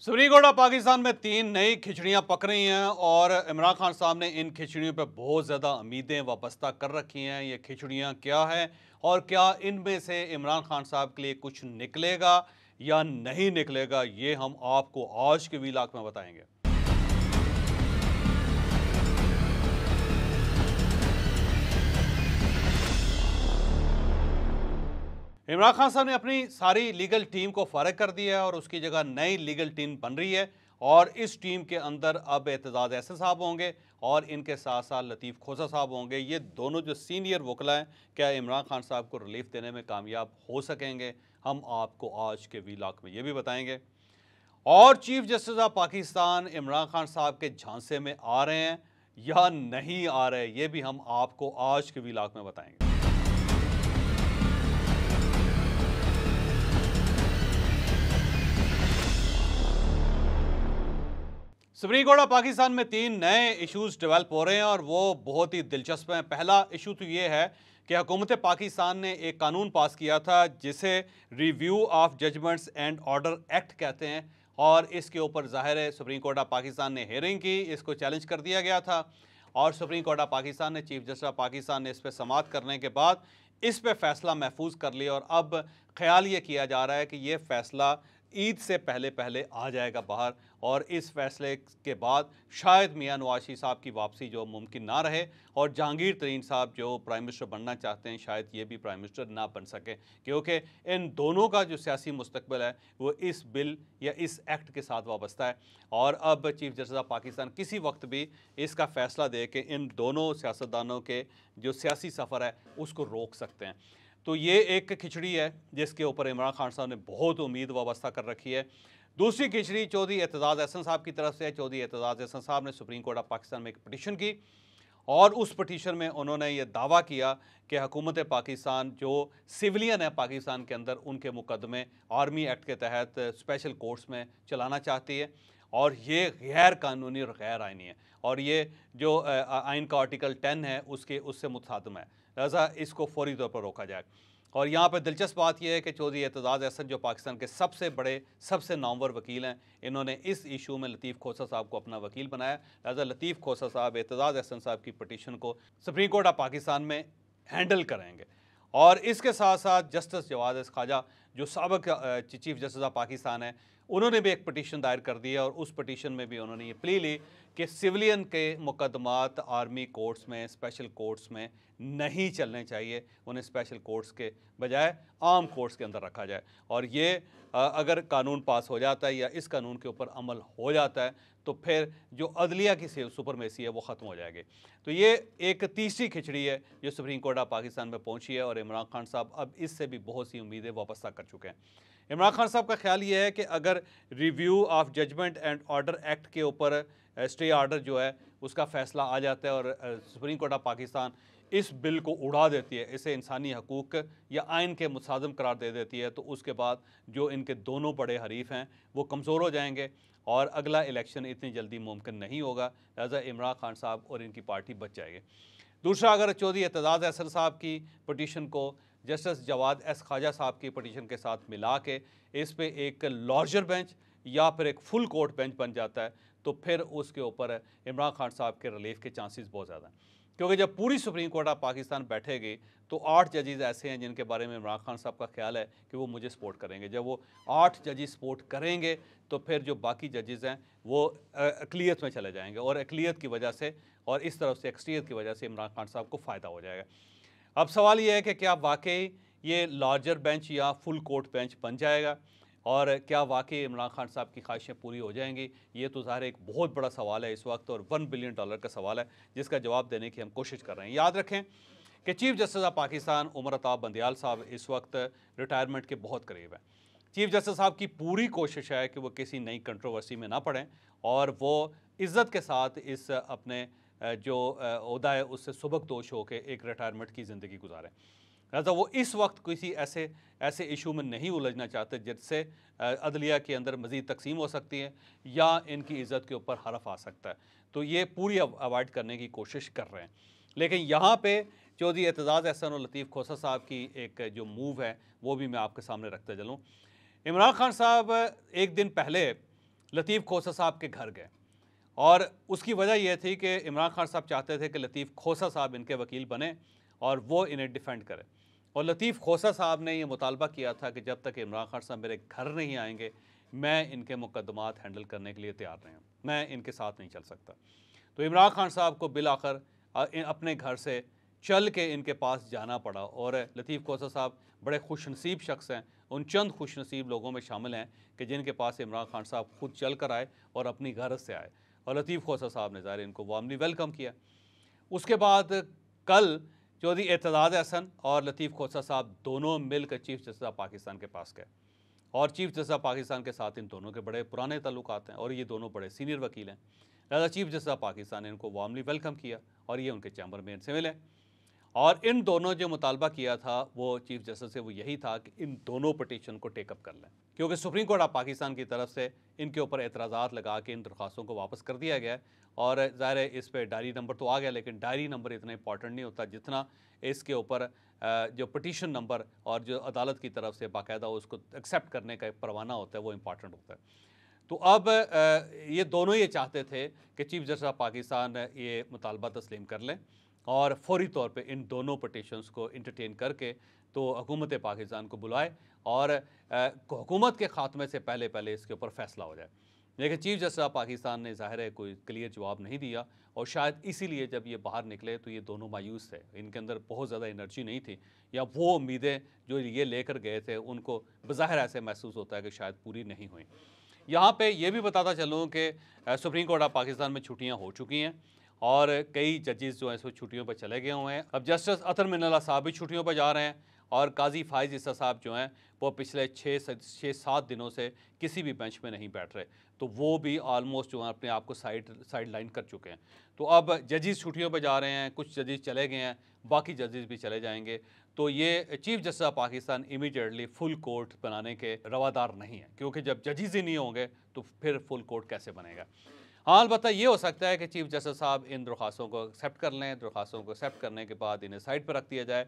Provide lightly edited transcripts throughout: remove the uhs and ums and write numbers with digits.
सुरीगोड़ा पाकिस्तान में 3 नई खिचड़ियां पक रही हैं और इमरान खान साहब ने इन खिचड़ियों पर बहुत ज़्यादा उम्मीदें वाबस्ता कर रखी हैं। ये खिचड़ियां क्या हैं और क्या इनमें से इमरान खान साहब के लिए कुछ निकलेगा या नहीं निकलेगा, ये हम आपको आज के व्लॉग में बताएंगे। इमरान खान साहब ने अपनी सारी लीगल टीम को फारिग कर दिया है और उसकी जगह नई लीगल टीम बन रही है और इस टीम के अंदर अब एतजाज़ अहसन साहब होंगे और इनके साथ साथ लतीफ़ खोसा साहब होंगे। ये दोनों जो सीनियर वकला हैं, क्या इमरान खान साहब को रिलीफ देने में कामयाब हो सकेंगे, हम आपको आज के व्लॉग में ये भी बताएंगे। और chief justice of Pakistan Imran Khan साहब के झांसे में आ रहे हैं या नहीं आ रहे, ये भी हम आपको आज के व्लॉग में बताएंगे। सुप्रीम पाकिस्तान में 3 नए इश्यूज डेवलप हो रहे हैं और वो बहुत ही दिलचस्प हैं। पहला इशू तो ये है कि हुकूमत पाकिस्तान ने एक कानून पास किया था जिसे review of judgments and order act कहते हैं और इसके ऊपर ज़ाहिर है सुप्रीम कोर्ट ऑफ पाकिस्तान ने हेयरिंग की, इसको चैलेंज कर दिया गया था और सुप्रीम कोर्ट ऑफ पाकिस्तान ने चीफ जस्टिस ऑफ पाकिस्तान ने इस पर समाअत करने के बाद इस पर फैसला महफूज कर लिया और अब ख्याल ये किया जा रहा है कि ये फैसला ईद से पहले पहले आ जाएगा बाहर और इस फैसले के बाद शायद मियां नवाज शरीफ साहब की वापसी जो मुमकिन ना रहे और जहांगीर तरीन साहब जो प्राइम मिनिस्टर बनना चाहते हैं शायद ये भी प्राइम मिनिस्टर ना बन सके, क्योंकि इन दोनों का जो सियासी मुस्तकबिल है वो इस बिल या इस एक्ट के साथ वाबस्ता है और अब चीफ जस्टिस ऑफ पाकिस्तान किसी वक्त भी इसका फैसला दे के इन दोनों सियासतदानों के जो सियासी सफ़र है उसको रोक सकते हैं। तो ये एक खिचड़ी है जिसके ऊपर इमरान खान साहब ने बहुत उम्मीद वाबस्ता कर रखी है। दूसरी खिचड़ी चौधरी एतजाज़ अहसन साहब की तरफ से है। चौधरी एतजाज़ अहसन साहब ने सुप्रीम कोर्ट ऑफ पाकिस्तान में एक पटिशन की और उस पटिशन में उन्होंने ये दावा किया कि हुकूमत पाकिस्तान जो सिविलियन है पाकिस्तान के अंदर उनके मुकदमे आर्मी एक्ट के तहत स्पेशल कोर्ट्स में चलाना चाहती है और ये गैर कानूनी और गैर आइनी है और ये जो आइन का आर्टिकल 10 है उससे मुतसादम है, लिहाजा इसको फौरी तौर पर रोका जाए। और यहाँ पर दिलचस्प बात यह है कि चौधरी एतजाज़ अहसन जो पाकिस्तान के सबसे बड़े सबसे नामवर वकील हैं, इन्होंने इस इशू में लतीफ़ खोसा साहब को अपना वकील बनाया, लिहाजा लतीफ़ खोसा साहब एतजाज़ अहसन साहब की पटिशन को सुप्रीम कोर्ट ऑफ पाकिस्तान में हैंडल करेंगे। और इसके साथ साथ जस्टिस जवाद एस खाजा जो साबिक चीफ जस्टिस ऑफ पाकिस्तान है, उन्होंने भी एक पटिशन दायर कर दी है और उस पटिशन में भी उन्होंने ये प्ली ली कि सिविलियन के मुकदमात आर्मी कोर्ट्स में स्पेशल कोर्ट्स में नहीं चलने चाहिए, उन्हें स्पेशल कोर्ट्स के बजाय आम कोर्ट्स के अंदर रखा जाए और ये अगर कानून पास हो जाता है या इस कानून के ऊपर अमल हो जाता है तो फिर जो अदलिया की सुपरमेसी है वो ख़त्म हो जाएगी। तो ये एक तीसरी खिचड़ी है जो सुप्रीम कोर्ट ऑफ पाकिस्तान में पहुंची है और इमरान खान साहब अब इससे भी बहुत सी उम्मीदें वापस कर चुके हैं। इमरान खान साहब का ख्याल ये है कि अगर review of judgment and order act के ऊपर स्टे ऑर्डर जो है उसका फ़ैसला आ जाता है और सुप्रीम कोर्ट ऑफ पाकिस्तान इस बिल को उड़ा देती है, इसे इंसानी हकूक़ या आइन के मुसादम करार दे देती है, तो उसके बाद जो इनके दोनों बड़े हरीफ हैं वो कमज़ोर हो जाएंगे और अगला इलेक्शन इतनी जल्दी मुमकिन नहीं होगा, लिहाजा इमरान खान साहब और इनकी पार्टी बच जाएगी। दूसरा, अगर चौधरी एतजाज़ अहसन साहब की पटिशन को जस्टिस जवाद एस खाजा साहब की पटिशन के साथ मिला के इस पे एक लार्जर बेंच या फिर एक फुल कोर्ट बेंच बन जाता है तो फिर उसके ऊपर इमरान खान साहब के रिलीफ के चांसेस बहुत ज़्यादा हैं, क्योंकि जब पूरी सुप्रीम कोर्ट ऑफ पाकिस्तान बैठेगी तो 8 जजेस ऐसे हैं जिनके बारे में इमरान खान साहब का ख्याल है कि वो मुझे सपोर्ट करेंगे। जब वो 8 जजेस सपोर्ट करेंगे तो फिर जो बाकी जजेस हैं वो अक़लियत में चले जाएंगे और अक़लियत की वजह से और इस तरफ से एक्सटीरियत की वजह से इमरान खान साहब को फ़ायदा हो जाएगा। अब सवाल ये है कि क्या वाकई ये लार्जर बेंच या फुल कोर्ट बेंच बन जाएगा और क्या वाकई इमरान खान साहब की ख्वाहिशें पूरी हो जाएंगी, ये तो ज़ाहिर एक बहुत बड़ा सवाल है इस वक्त और $1 बिलियन का सवाल है जिसका जवाब देने की हम कोशिश कर रहे हैं। याद रखें कि chief justice of Pakistan Umar Ata Bandial साहब इस वक्त रिटायरमेंट के बहुत करीब है। चीफ जस्टिस साहब की पूरी कोशिश है कि वो किसी नई कंट्रोवर्सी में ना पड़ें और वो इज़्ज़त के साथ इस अपने जो ओहदा है उससे सुबकदोश होकर एक रिटायरमेंट की ज़िंदगी गुजारें, लिहाजा वो इस वक्त किसी ऐसे इशू में नहीं उलझना चाहते जिससे अदलिया के अंदर मज़ीद तकसीम हो सकती है या इनकी इज़्ज़त के ऊपर हरफ आ सकता है, तो ये पूरी अवॉइड करने की कोशिश कर रहे हैं। लेकिन यहाँ पे चौधरी एतजाज़ अहसन और लतीफ़ खोसा साहब की एक जो मूव है वो भी मैं आपके सामने रखते चलूँ। इमरान खान साहब एक दिन पहले लतीफ़ खोसा साहब के घर गए और उसकी वजह यह थी कि इमरान खान साहब चाहते थे कि लतीफ़ खोसा साहब इनके वकील बने और वो इन्हें डिफेंड करें। और लतीफ़ खोसा साहब ने ये मुतालबा किया था कि जब तक इमरान खान साहब मेरे घर नहीं आएंगे मैं इनके मुकदमात हैंडल करने के लिए तैयार नहीं हूँ, मैं इनके साथ नहीं चल सकता। तो इमरान खान साहब को बिल आखिर अपने घर से चल के इनके पास जाना पड़ा और लतीफ़ खोसा साहब बड़े खुशनसीब शख्स हैं, उन चंद खुशनसीब लोगों में शामिल हैं कि जिनके पास इमरान खान साहब खुद चल कर आए और अपनी घर से आए और लतीफ़ खोसा साहब ने ज़ाहिर इनको वार्मली वेलकम किया। उसके बाद कल चौधरी एतजाज़ हसन और लतीफ़ खोसा साहब दोनों मिलकर चीफ जस्टिस ऑफ पाकिस्तान के पास गए और चीफ जस्टिस ऑफ पाकिस्तान के साथ इन दोनों के बड़े पुराने ताल्लुकात हैं और ये दोनों बड़े सीनियर वकील हैं। लिहाजा चीफ जस्टिस ऑफ पाकिस्तान ने इनको वार्मली वेलकम किया और ये उनके चैम्बर में इनसे मिले और इन दोनों जो मुतालबा किया था वो चीफ जस्टिस से वो यही था कि इन दोनों पटिशन को टेकअप कर लें, क्योंकि सुप्रीम कोर्ट ऑफ पाकिस्तान की तरफ से इनके ऊपर एतराज़ात लगा के इन दरख्वास्तों को वापस कर दिया गया है। और ज़ाहिर है इस पर डायरी नंबर तो आ गया, लेकिन डायरी नंबर इतना इंपॉर्टेंट नहीं होता जितना इसके ऊपर जो पटिशन नंबर और जो अदालत की तरफ से बाकायदा उसको एक्सेप्ट करने का एक परवाना होता है वो इंपॉर्टेंट होता है। तो अब ये दोनों ये चाहते थे कि चीफ जस्टिस ऑफ पाकिस्तान ये मुतालबा तस्लीम कर लें और फौरी तौर पे इन दोनों पटिशन्स को इंटरटेन करके तो हुकूमत पाकिस्तान को बुलाए और हुकूमत के ख़ात्मे से पहले पहले इसके ऊपर फ़ैसला हो जाए। लेकिन चीफ जस्टिस ऑफ पाकिस्तान ने ज़ाहिर है कोई क्लियर जवाब नहीं दिया और शायद इसीलिए जब ये बाहर निकले तो ये दोनों मायूस थे, इनके अंदर बहुत ज़्यादा एनर्जी नहीं थी या वो उम्मीदें जो ये लेकर गए थे उनको बज़ाहिर ऐसे महसूस होता है कि शायद पूरी नहीं हुई। यहाँ पे ये भी बताता चलूँ कि सुप्रीम कोर्ट ऑफ पाकिस्तान में छुट्टियाँ हो चुकी हैं और कई जजेस जो हैं सो छुट्टियों पर चले गए हुए हैं। अब जस्टिस अतर मिनल्ला साहब भी छुट्टियों पर जा रहे हैं और काजी फाइज ईसा साहब जो हैं वो पिछले 6-7 दिनों से किसी भी बेंच में नहीं बैठ रहे, तो वो भी ऑलमोस्ट जो है अपने आप को साइड लाइन कर चुके हैं। तो अब जजेस छुट्टियों पर जा रहे हैं, कुछ जजेस चले गए हैं, बाकी जजेस भी चले जाएंगे। तो ये chief justice of Pakistan immediately full court बनाने के रवादार नहीं है, क्योंकि जब जजेस ही नहीं होंगे तो फिर फुल कोर्ट कैसे बनेगा। हाँ, अलबत्ता ये हो सकता है कि चीफ जस्टिस साहब इन दरख्वास्तों को एक्सेप्ट कर लें, दरख्वास्तों को एक्सेप्ट करने के बाद इन्हें साइड पर रख दिया जाए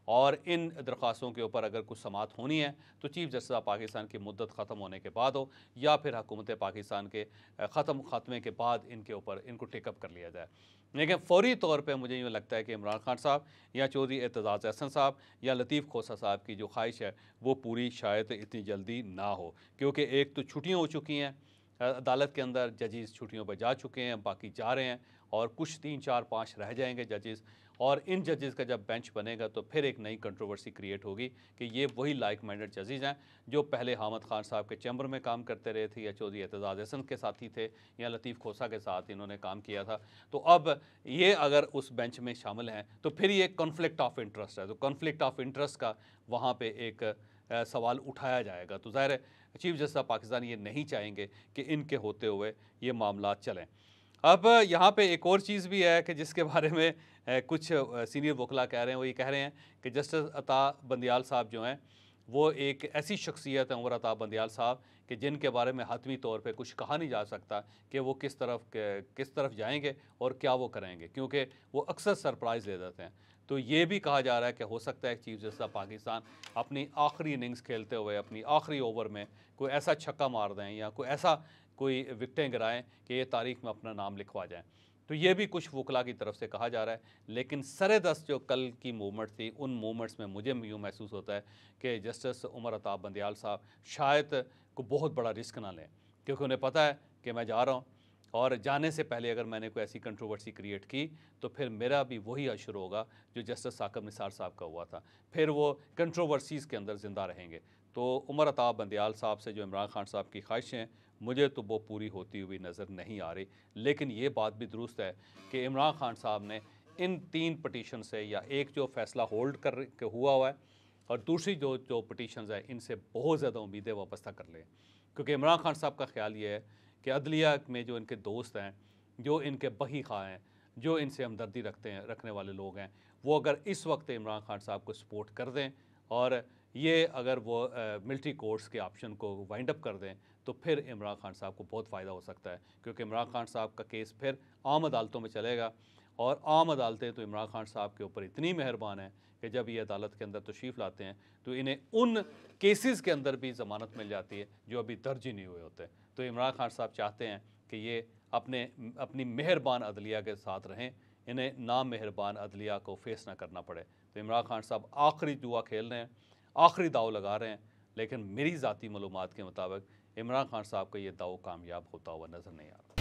और इन दरख्वास्तों के ऊपर अगर कुछ समाअत होनी है तो चीफ जस्टिस ऑफ पाकिस्तान की मुद्दत ख़त्म होने के बाद हो या फिर हुकूमत पाकिस्तान के खात्मे के बाद इनके ऊपर इनको टेकअप कर लिया जाए। लेकिन फौरी तौर पे मुझे यूँ लगता है कि इमरान खान साहब या चौधरी एतजाज़ हसन साहब या लतीफ़ खोसा साहब की जो ख्वाहिश है वो पूरी शायद इतनी जल्दी ना हो, क्योंकि एक तो छुट्टियाँ हो चुकी हैं अदालत के अंदर, जजेस छुट्टियों पर जा चुके हैं, बाकी जा रहे हैं और कुछ 3-4-5 रह जाएंगे जजेस और इन जजेस का जब बेंच बनेगा तो फिर एक नई कंट्रोवर्सी क्रिएट होगी कि ये वही लाइक माइंडेड जजेस हैं जो पहले हामिद खान साहब के चैम्बर में काम करते रहे थे या चौधरी एतजाज़ हसन के साथी थे या लतीफ़ खोसा के साथ इन्होंने काम किया था। तो अब ये अगर उस बेंच में शामिल हैं तो फिर ये कॉन्फ्लिक्ट ऑफ इंटरेस्ट है, तो कॉन्फ्लिक्ट ऑफ इंटरेस्ट का वहाँ पर एक सवाल उठाया जाएगा। तो ज़ाहिर है चीफ जस्टिस ऑफ पाकिस्तान ये नहीं चाहेंगे कि इनके होते हुए ये मामला चलें। अब यहाँ पे एक और चीज़ भी है कि जिसके बारे में कुछ सीनियर वकला कह रहे हैं, वो ये कह रहे हैं कि जस्टिस अता बंदियाल साहब जो हैं वो एक ऐसी शख्सियत है, उमर अता बंदियाल साहब, कि जिनके बारे में हतमी तौर पे कुछ कहा नहीं जा सकता कि वो किस तरफ जाएंगे और क्या वो करेंगे, क्योंकि वो अक्सर सरप्राइज़ ले देते हैं। तो ये भी कहा जा रहा है कि हो सकता है चीफ जस्टिस ऑफ पाकिस्तान अपनी आखिरी इनिंग्स खेलते हुए अपनी आखिरी ओवर में कोई ऐसा छक्का मार दें या कोई विकटें गिराएं कि ये तारीख में अपना नाम लिखवा जाएं। तो ये भी कुछ वकला की तरफ से कहा जा रहा है। लेकिन सरेदस्त जो कल की मूवमेंट थी, उन मूवमेंट्स में मुझे यूँ महसूस होता है कि जस्टिस उमर अता बंदियाल साहब शायद को बहुत बड़ा रिस्क ना लें, क्योंकि उन्हें पता है कि मैं जा रहा हूँ और जाने से पहले अगर मैंने कोई ऐसी कंट्रोवर्सी क्रिएट की तो फिर मेरा भी वही अशर होगा जो जस्टिस साकिब निसार साहब का हुआ था, फिर वो कंट्रोवर्सीज़ के अंदर ज़िंदा रहेंगे। तो उमर अता बंदियाल साहब से जो इमरान खान साहब की ख्वाहिशें मुझे तो वो पूरी होती हुई नज़र नहीं आ रही। लेकिन ये बात भी दुरुस्त है कि इमरान खान साहब ने इन 3 पटिशन से, या एक जो फ़ैसला होल्ड कर के हुआ है और दूसरी जो पटिशन्स है, इनसे बहुत ज़्यादा उम्मीदें वाबस्ता कर लें, क्योंकि इमरान खान साहब का ख्याल ये है कि अदलिया में जो इनके दोस्त हैं, जो इनके बही खा हैं, जो इनसे हमदर्दी रखने वाले लोग हैं, वो अगर इस वक्त इमरान खान साहब को सपोर्ट कर दें और ये अगर वो मिलिट्री कोर्ट्स के ऑप्शन को वाइंड अप कर दें तो फिर इमरान खान साहब को बहुत फ़ायदा हो सकता है, क्योंकि इमरान खान साहब का केस फिर आम अदालतों में चलेगा और आम अदालतें तो इमरान खान साहब के ऊपर इतनी मेहरबान है कि जब ये अदालत के अंदर तशरीफ़ लाते हैं तो इन्हें उन केसेस के अंदर भी ज़मानत मिल जाती है जो अभी दर्ज ही नहीं हुए होते। तो इमरान खान साहब चाहते हैं कि ये अपनी मेहरबान अदलिया के साथ रहें, इन्हें ना मेहरबान अदलिया को फेस ना करना पड़े। तो इमरान खान साहब आखिरी जुआ खेल रहे हैं, आखिरी दाव लगा रहे हैं, लेकिन मेरी ज़ाती मालूमात के मुताबिक इमरान खान साहब का ये दाव कामयाब होता हुआ नज़र नहीं आ रहा।